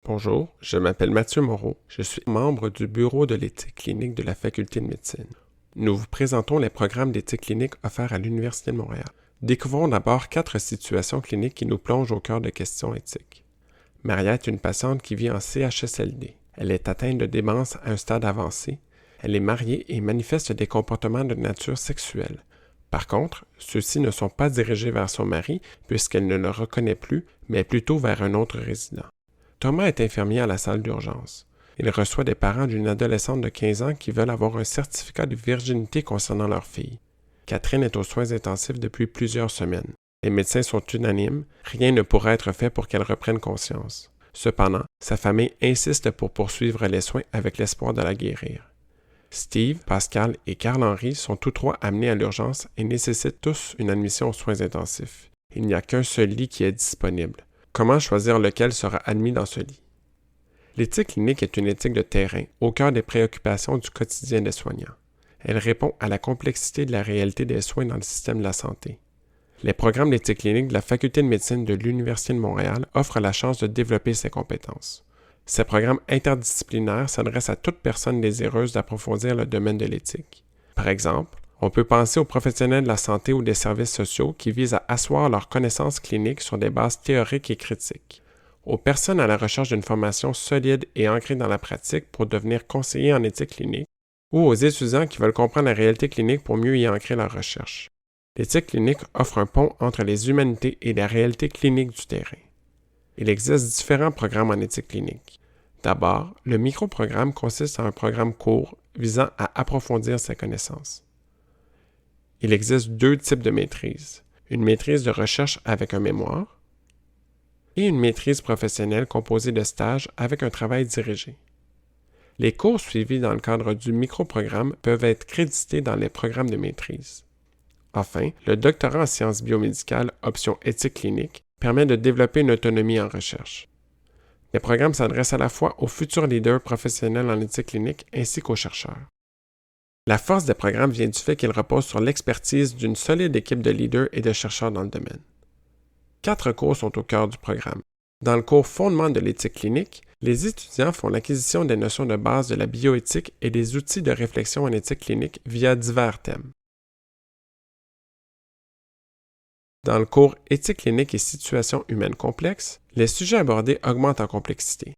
Bonjour, je m'appelle Mathieu Moreau. Je suis membre du bureau de l'éthique clinique de la Faculté de médecine. Nous vous présentons les programmes d'éthique clinique offerts à l'Université de Montréal. Découvrons d'abord 4 situations cliniques qui nous plongent au cœur de questions éthiques. Maria est une patiente qui vit en CHSLD. Elle est atteinte de démence à un stade avancé. Elle est mariée et manifeste des comportements de nature sexuelle. Par contre, ceux-ci ne sont pas dirigés vers son mari puisqu'elle ne le reconnaît plus, mais plutôt vers un autre résident. Thomas est infirmier à la salle d'urgence. Il reçoit des parents d'une adolescente de 15 ans qui veulent avoir un certificat de virginité concernant leur fille. Catherine est aux soins intensifs depuis plusieurs semaines. Les médecins sont unanimes, rien ne pourra être fait pour qu'elle reprenne conscience. Cependant, sa famille insiste pour poursuivre les soins avec l'espoir de la guérir. Steve, Pascal et Carl-Henri sont tous trois amenés à l'urgence et nécessitent tous une admission aux soins intensifs. Il n'y a qu'un seul lit qui est disponible. Comment choisir lequel sera admis dans ce lit? L'éthique clinique est une éthique de terrain au cœur des préoccupations du quotidien des soignants. Elle répond à la complexité de la réalité des soins dans le système de la santé. Les programmes d'éthique clinique de la Faculté de médecine de l'Université de Montréal offrent la chance de développer ces compétences. Ces programmes interdisciplinaires s'adressent à toute personne désireuse d'approfondir le domaine de l'éthique. Par exemple, on peut penser aux professionnels de la santé ou des services sociaux qui visent à asseoir leurs connaissances cliniques sur des bases théoriques et critiques, aux personnes à la recherche d'une formation solide et ancrée dans la pratique pour devenir conseillers en éthique clinique, ou aux étudiants qui veulent comprendre la réalité clinique pour mieux y ancrer leur recherche. L'éthique clinique offre un pont entre les humanités et la réalité clinique du terrain. Il existe différents programmes en éthique clinique. D'abord, le microprogramme consiste en un programme court visant à approfondir ses connaissances. Il existe 2 types de maîtrise, une maîtrise de recherche avec un mémoire et une maîtrise professionnelle composée de stages avec un travail dirigé. Les cours suivis dans le cadre du microprogramme peuvent être crédités dans les programmes de maîtrise. Enfin, le doctorat en sciences biomédicales, option éthique clinique, permet de développer une autonomie en recherche. Les programmes s'adressent à la fois aux futurs leaders professionnels en éthique clinique ainsi qu'aux chercheurs. La force des programmes vient du fait qu'ils reposent sur l'expertise d'une solide équipe de leaders et de chercheurs dans le domaine. 4 cours sont au cœur du programme. Dans le cours Fondement de l'éthique clinique, les étudiants font l'acquisition des notions de base de la bioéthique et des outils de réflexion en éthique clinique via divers thèmes. Dans le cours Éthique clinique et situations humaines complexes, les sujets abordés augmentent en complexité.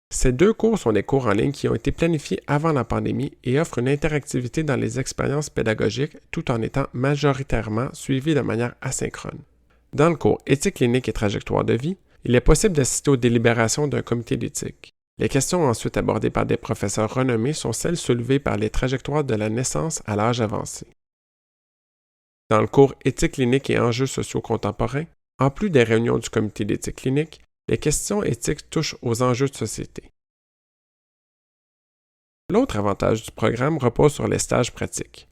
Ces 2 cours sont des cours en ligne qui ont été planifiés avant la pandémie et offrent une interactivité dans les expériences pédagogiques tout en étant majoritairement suivis de manière asynchrone. Dans le cours Éthique clinique et trajectoire de vie, il est possible d'assister aux délibérations d'un comité d'éthique. Les questions ensuite abordées par des professeurs renommés sont celles soulevées par les trajectoires de la naissance à l'âge avancé. Dans le cours Éthique clinique et enjeux sociaux contemporains, en plus des réunions du comité d'éthique clinique, les questions éthiques touchent aux enjeux de société. L'autre avantage du programme repose sur les stages pratiques.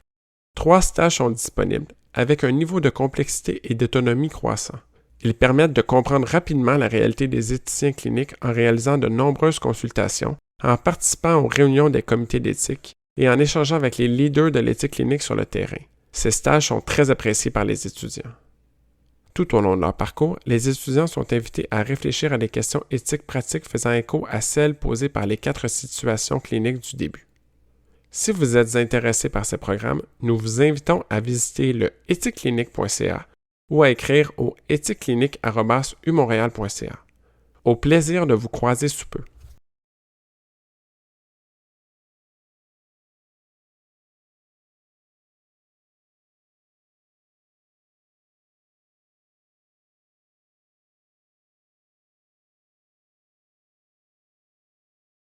3 stages sont disponibles, avec un niveau de complexité et d'autonomie croissant. Ils permettent de comprendre rapidement la réalité des éthiciens cliniques en réalisant de nombreuses consultations, en participant aux réunions des comités d'éthique et en échangeant avec les leaders de l'éthique clinique sur le terrain. Ces stages sont très appréciés par les étudiants. Tout au long de leur parcours, les étudiants sont invités à réfléchir à des questions éthiques pratiques faisant écho à celles posées par les 4 situations cliniques du début. Si vous êtes intéressé par ces programmes, nous vous invitons à visiter le ethiqueclinique.ca ou à écrire au ethiqueclinique@umontréal.ca. Au plaisir de vous croiser sous peu.